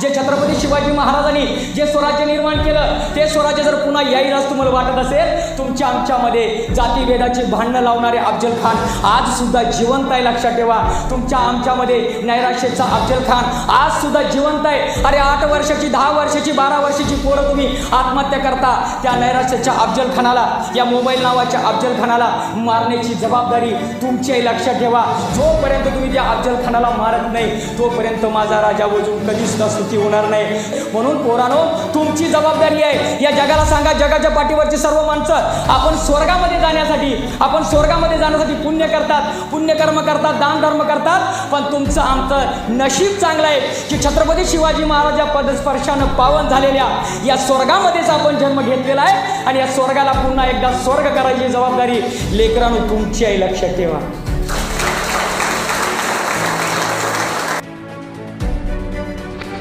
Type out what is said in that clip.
जे छत्रपती शिवाजी महाराजांनी जे स्वराज्य निर्माण केलं ते स्वराज्य जर पुन्हा यायलाच तुम्हाला वाटत असेल, तुमच्या आमच्यामध्ये जातीभेदाची भांडणं लावणारे अफजल खान आज सुद्धा जिवंत आहे, लक्षात ठेवा. तुमच्या आमच्यामध्ये नैराश्याचा अफजल खान आज सुद्धा जिवंत आहे. अरे 8 वर्षाची 10 वर्षाची 12 वर्षाची पोरं तुम्ही आत्महत्या करता, त्या नैराश्याच्या अफजल खानाला, या मोबाईल नावाच्या अफजल खानाला मारण्याची जबाबदारी तुमची आहे, लक्षात ठेवा. जोपर्यंत तुम्ही त्या अफजल खानाला मारत नाही तोपर्यंत माझा राजा वजून कधी सुद्धा सुखी होणार नाही. म्हणून पोरानो, तुमची जबाबदारी आहे. या जगाला सांगा, जगाच्या पाठीवरची सर्व माणसं आपण स्वर्गामध्ये जाण्यासाठी पुण्य करतात, पुण्यकर्म करतात, दान धर्म करतात. पण तुमचं आमचं नशीब चांगलं आहे की छत्रपती शिवाजी महाराज या पदस्पर्शानं पावन झालेल्या या स्वर्गामध्येच आपण जन्म घेतलेला आहे. आणि या स्वर्गाला पुन्हा एकदा स्वर्ग करायची जबाबदारी लेकरांनो तुमची आहे, लक्षात ठेवा.